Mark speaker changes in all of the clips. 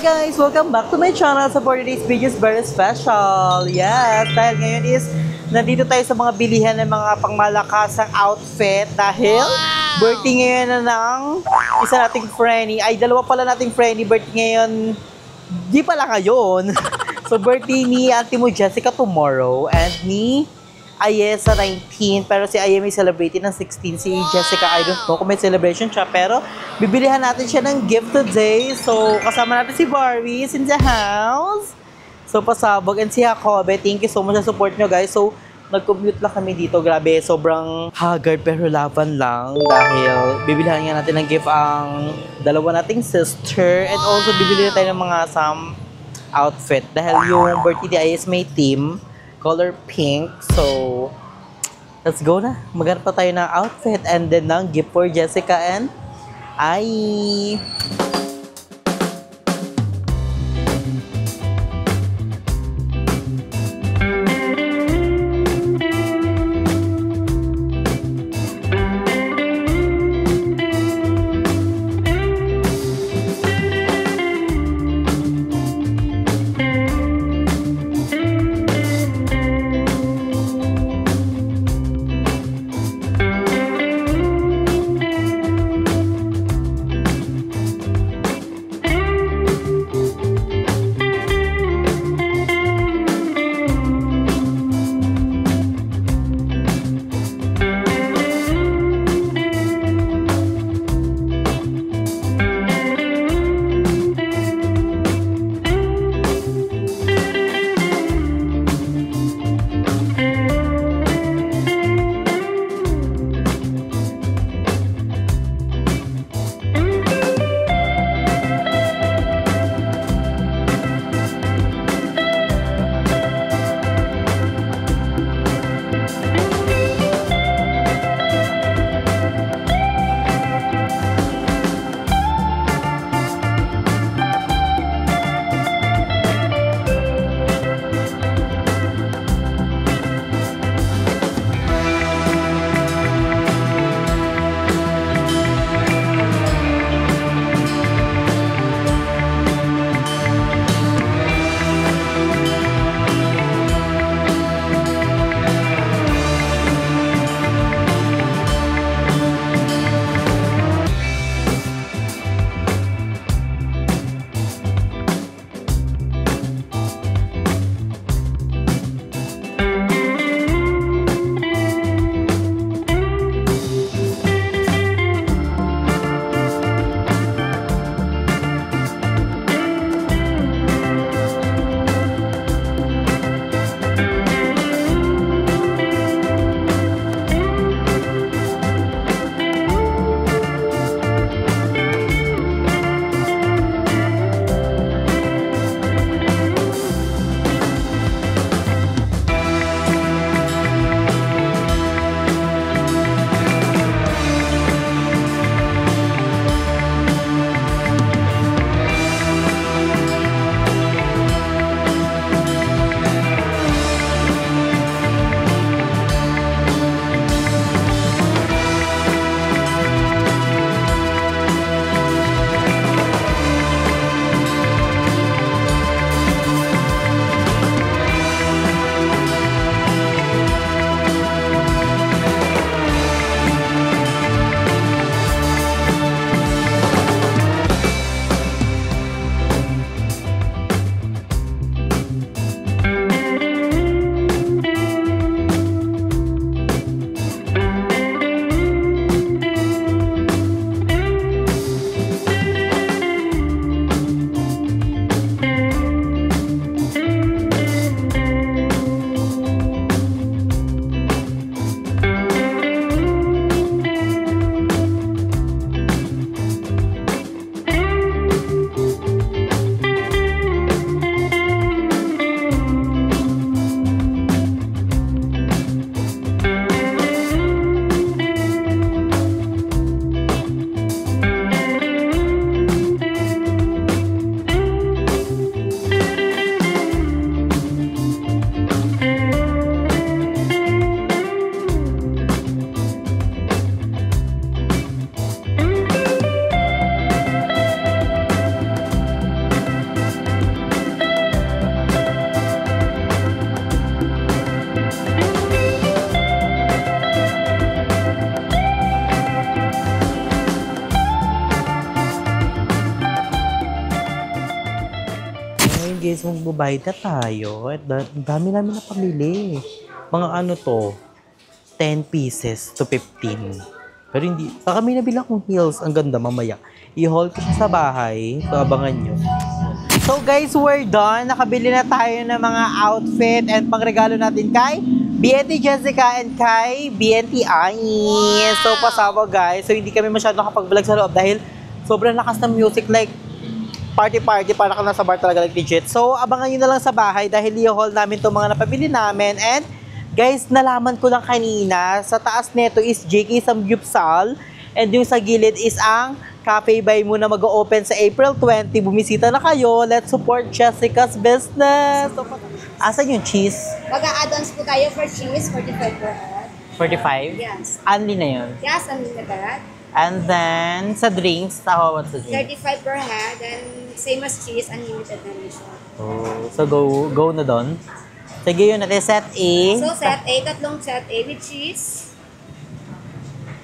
Speaker 1: Guys, welcome back to my channel. So for today's video is very special. Yes, dahil ngayon is nandito tayo sa mga bilihan ng mga pangmalakasang outfit dahil birthday ngayon na ng isa nating friendly. Ay, dalawa pala nating friendly birthday ngayon. Di pala ngayon. So birthday ni Auntie mo Jessica tomorrow and ni Ayesa 19, pero si Ayemi celebrating ng 16. Si Jessica, I don't know kung may celebration siya, pero bibilihan natin siya ng gift today. So, kasama natin si Barbie in the house. So, pasabog. And si Jacobe, thank you so much sa support nyo, guys. So, nag-commute lang kami dito. Grabe, sobrang haggard pero laban lang. Dahil bibilihan nga natin ng gift ang dalawa nating sister. And also, bibili na tayo ng mga some outfit. Dahil yung birthday ni Ayes may theme. Color pink. So, let's go na. Maghanap pa tayo ng outfit and then ng gift for Jessica and Ai. guys, magbabayad na tayo. At dami namin na pamili. Mga ano to, 10 pieces to 15. Pero hindi, kami nabila kong heels. Ang ganda mamaya. I-haul ko siya sa bahay. So, abangan nyo. So guys, we're done. Nakabili na tayo ng mga outfit and pangregalo natin kay BNT Jessica and kay BNT Ani. So, pasabog guys. So, hindi kami masyado nakapag-vlog sa loob dahil sobrang lakas ng music, like party-party, para ka nasa bar talaga, like legit. So, abangan nyo na lang sa bahay dahil i-haul namin itong mga napabili namin. And, guys, nalaman ko lang kanina, sa taas nito is JK Samgyupsal. And yung sa gilid is ang Cafe by Moon na mag-open sa April 20. Bumisita na kayo. Let's support Jessica's business. So, asan yung cheese?
Speaker 2: Mag-a-add-ons po tayo for cheese, 45 per head.
Speaker 1: 45?
Speaker 2: Yes.
Speaker 1: Only na yun.
Speaker 2: Yes, unlimited.
Speaker 1: And then, sa drinks, what's the drink?
Speaker 2: 35 per head, and same as cheese, unlimited na rin siya.
Speaker 1: Oh, so go na doon. Sige yun natin, set A.
Speaker 2: So, set A, tatlong set A with cheese.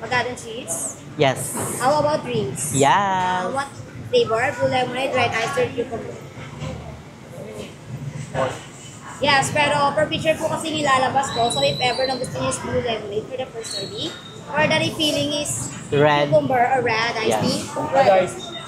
Speaker 2: Mag-add cheese.
Speaker 1: Yes.
Speaker 2: How about drinks?
Speaker 1: Yes.
Speaker 2: What flavor? Blue lemonade, dried ice, or cucumber? Yes, pero per picture po kasi nilalabas ko. So, if ever na gusto niyo is blue lemonade for the first serving, or the refilling is
Speaker 1: Red.
Speaker 2: cucumber or red iced tea.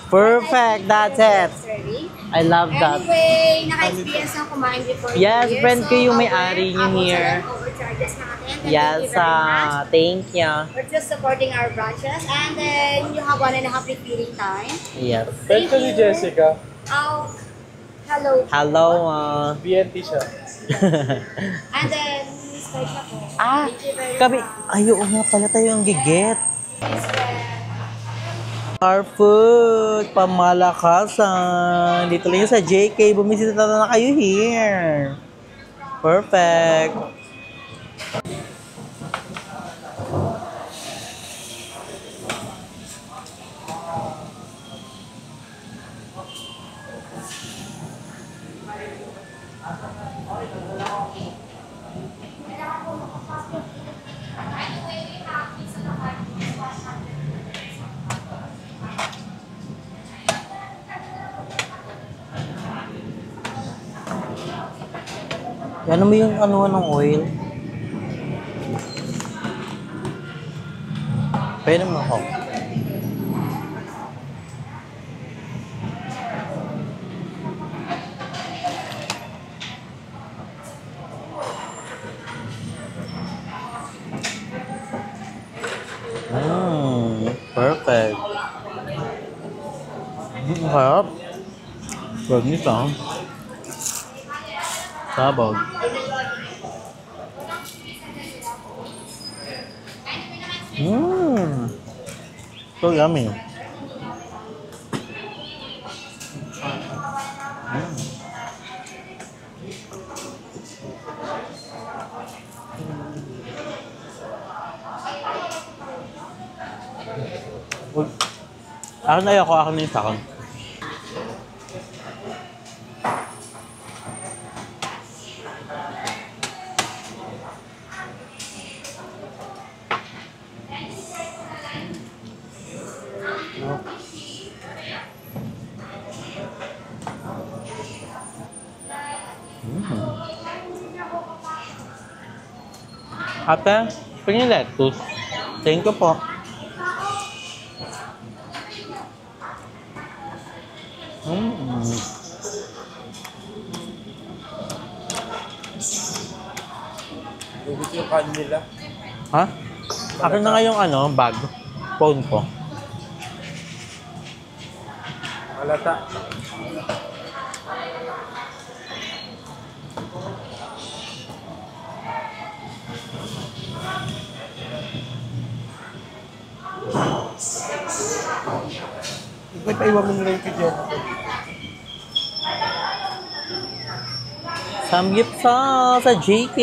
Speaker 1: Perfect, that's it.
Speaker 2: Serving.
Speaker 1: I love that.
Speaker 2: Anyway, naka-experience ng kumain before
Speaker 1: Yes,
Speaker 2: here.
Speaker 1: friend ko yung may-ari niyo
Speaker 2: abot
Speaker 1: here.
Speaker 2: sa overcharges natin. And
Speaker 1: Yes,
Speaker 2: thank you very much
Speaker 1: thank you.
Speaker 2: for just supporting our branches. And then, you have 1.5 refilling time.
Speaker 1: Yes.
Speaker 3: Friend ko si Jessica.
Speaker 2: Oh, hello.
Speaker 1: Hello.
Speaker 3: BNT siya.
Speaker 2: And then, start na po.
Speaker 1: Ah,
Speaker 2: Thank you very
Speaker 1: kami,
Speaker 2: much.
Speaker 1: ayo nga pala tayo ang giget.
Speaker 2: Yes, friend.
Speaker 1: Our food, pamalakasan. Dito lang yun sa JK. Bumisita na kayo here. Perfect. Ano mo yung ano ng oil? Pwede mo ako. Perfect. Harap. Huwag nito. Sabog. So yummy. Akin na ako, akin na yung sakon. Ate, pwede yung lettuce. Thank you po.
Speaker 3: Gusto yung kanin nila.
Speaker 1: Ha? Akin na nga yung ano, bag. Phone ko.
Speaker 3: Malata. Ba't paiwan mo nila yung video ko?
Speaker 1: Samgyupsal sa JK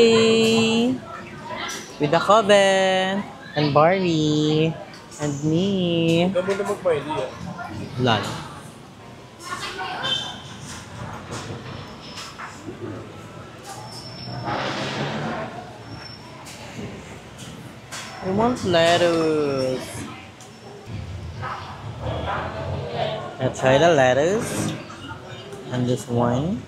Speaker 1: with the Coven and Barney and me.
Speaker 3: Ikaw muna mag-maili yan.
Speaker 1: Lan. I want lettuce. Let's try the lettuce and this one.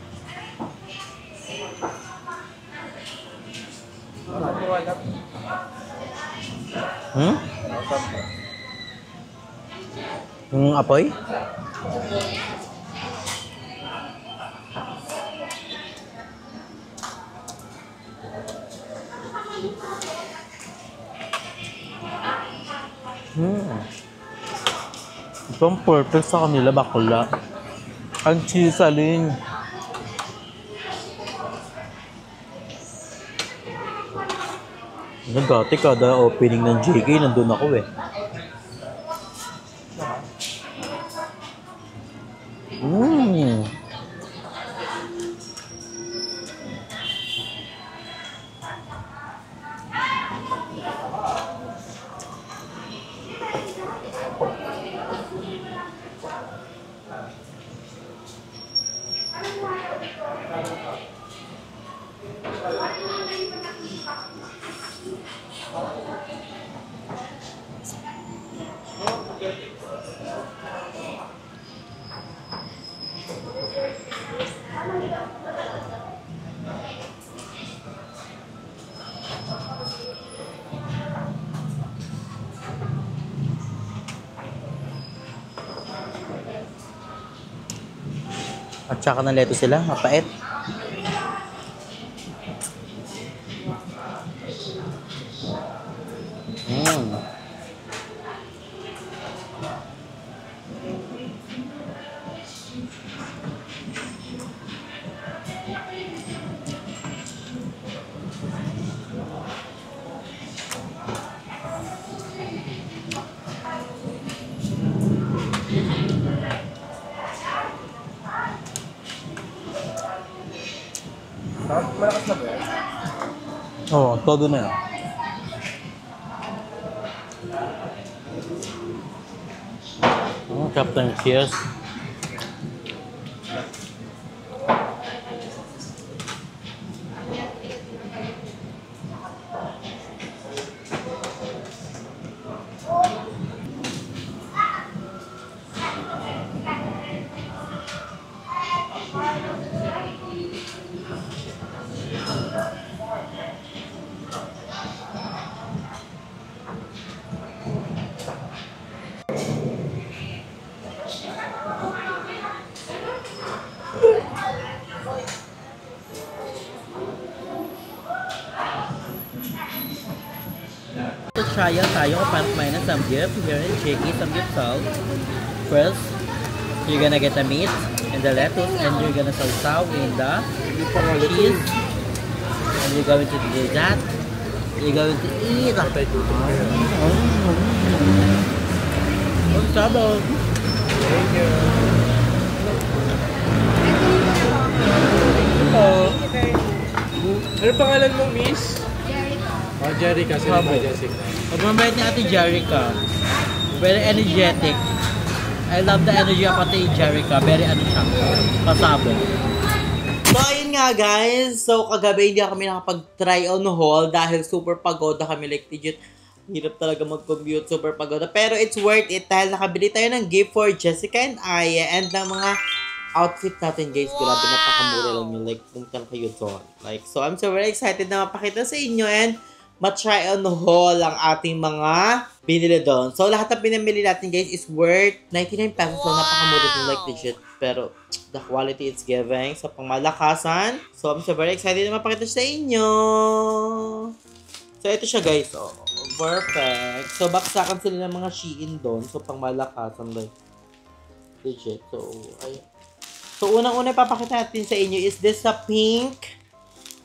Speaker 1: Hmm? Yung apoy? Ito ang perfect sa kanila, bakla. Ang chisaling. Dati kada opening ng JK, nandun ako eh. At saka ng lettuce sila, mapait.
Speaker 3: Malakas na ba yan?
Speaker 1: Oo, todo na yan. Captain Cheers. Trial tayo kung paano kumain ng samgyup. Here in Shaky Samgyup Salt. First, you're gonna get the meat and the lettuce and you're gonna sausaw in the cheese. And you're going to do that. You're going to eat. Ang sabog.
Speaker 3: Thank you. Ano pangalan mo, miss? Oh, Jerica. Sino ba Jessica?
Speaker 1: Pag-mabait ni Ate Jerica. Very energetic. I love the energy of Ate Jerica. Very ano siya. Pasabog. So, ayun nga guys. So, kagabi hindi kami nakapag-try on haul dahil super pagoda kami. Like, legit, hirap talaga mag-commute. Super pagoda. Pero it's worth it dahil nakabili tayo ng gift for Jessica and Aya and ng mga outfit natin guys. Grabe, napakamura lang yun. Like, pumunta na kayo doon. Like, so, I'm so very excited na mapakita sa inyo and ma-try on haul ang ating mga binili doon. So, lahat ng pinamili natin guys is worth 99 pesos. So, napakamura din, like legit. Pero, the quality it's giving sa pangmalakasan. So, I'm so very excited na mapakita sa inyo. So, ito siya guys. Oh, perfect. So, baksakan sila ng mga Shein doon. So, pangmalakasan, like legit. So, ayun. So, unang-una ipapakita natin sa inyo is this sa pink.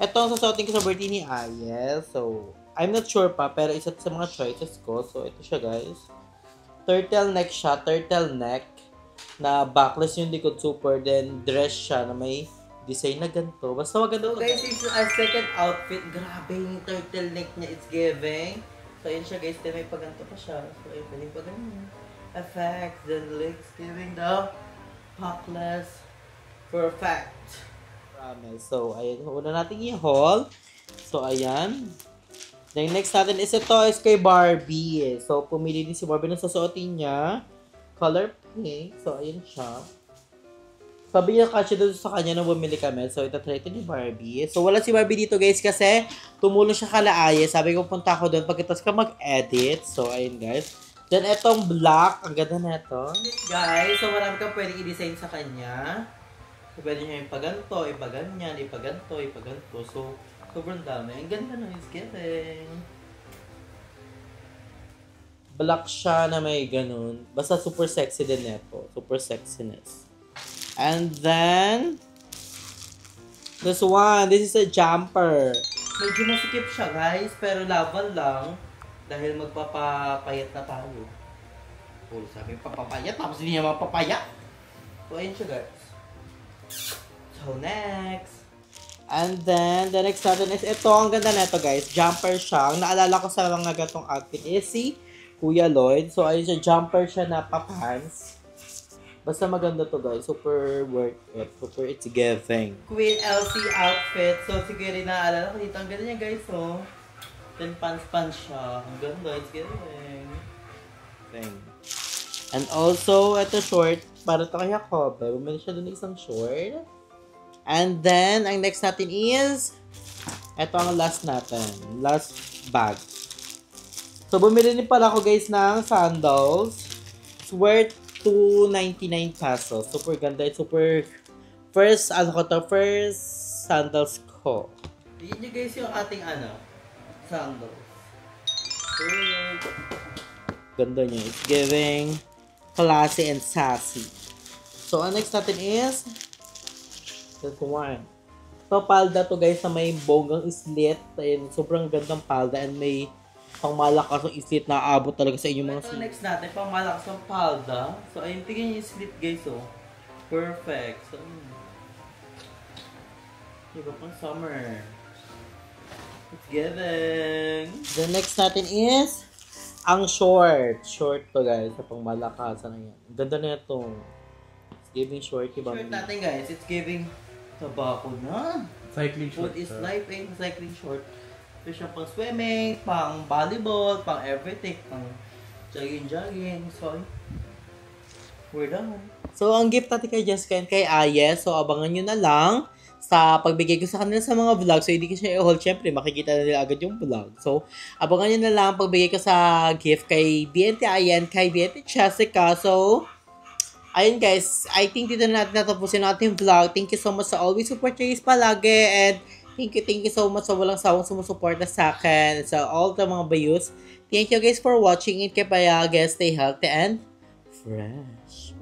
Speaker 1: Ito ang sasuotin ko sa birthday ni Aya. So, I'm not sure pa, pero isa sa mga choices ko. So, ito siya guys. Turtleneck siya. Turtleneck. Na backless yung likod super. Then, dress siya na may design na ganito. Basta maganda. So, guys, this is our second outfit. Grabe yung turtleneck niya. It's giving. So, yun siya guys. Then, may paganto pa siya. So, ayun. Pwede pa ganyan. Effect. Then, legs giving the backless. Perfect. So, ayan. Una natin i-haul. So, ayan. Then, next natin is ito is kay Barbie. So, pumili din si Barbie ng susuotin niya. Color pink. So, ayan siya. Sabi niya kasi doon sa kanya nung bumili kami. So, itatry ito ni Barbie. So, wala si Barbie dito, guys, kasi tumulong siya kalaaye. Sabi ko, punta ako doon pagkatapos ka mag-edit. So, ayun, guys. Then, itong black. Ang ganda na ito. Guys, so marami kang pwedeng i-design sa kanya. So, pwede niya ipaganto, ipaganyan, ipaganto, ipaganto. So, sobrang dami. Ang ganda na, it's getting. Black siya na may ganun. Basta super sexy din ito. Super sexiness. And then, this one. This is a jumper. Medyo masikip siya, guys. Pero laban lang. Dahil magpapapayat na tayo. Oh, sabi papapayat. Tapos hindi niya mapapayat. So, ayun siya, guys. So, next. And then, the next natin is ito. Ang ganda na ito, guys. Jumper siya. Ang naalala ko sa mga gatong outfit is si Kuya Lloyd. So, ayun siya. Jumper siya na pa-pants. Basta maganda to, guys. Super worth it. Super it's giving. Queen Elsie outfit. So, siguro rin naalala ko dito. Ang ganda niya, guys. So, then pants siya. Ang ganda. It's giving. Thing. And also, ito short. Para ito kay Jacob. Bumili siya doon isang short. And then, ang next natin is, ito ang last natin. Last bag. So, bumili din pala ako, guys, ng sandals. It's worth 299 pesos. Super ganda. Super, first sandals ko. Yun nyo, guys, yung ating, sandals. So, ganda niya. It's giving classy and sassy. So, ang next natin is this one. So, palda to, guys, na may bonggang islit. Ayun, sobrang gandang palda and may pangmalakas ng islit na aabot talaga sa inyong mga slit. So, next natin, pangmalakas ng palda. So, ayun, tingnan yung islit, guys, oh. Perfect. So, diba pang summer? It's giving. The next natin is ang short. Short to, guys. Sa pangmalakasan na yan. Ganda na ito. It's giving short. Diba? Short natin, guys. It's giving tabako na.
Speaker 3: Cycling short.
Speaker 1: Food is life, eh. Cycling short. Ito siya pang swimming, pang volleyball, pang everything. Pang jogging. So, we're done. So, ang gift natin kay Jessica and kay Ayes. So, abangan nyo na lang sa pagbigay ko sa kanila sa mga vlog. So, hindi ko siya i-hold. Siyempre, makikita na nila agad yung vlog. So, abangan nyo na lang pagbigay ko sa gift kay BNT Ayan, kay BNT Jessica. So, ayun guys. I think dito na natin natapusin natin yung vlog. Thank you so much sa always support nyo guys palagi. And thank you so much sa walang sawang sumusuporta sa akin. Sa all the mga bayus. Thank you guys for watching. It kaya guys, stay healthy and fresh.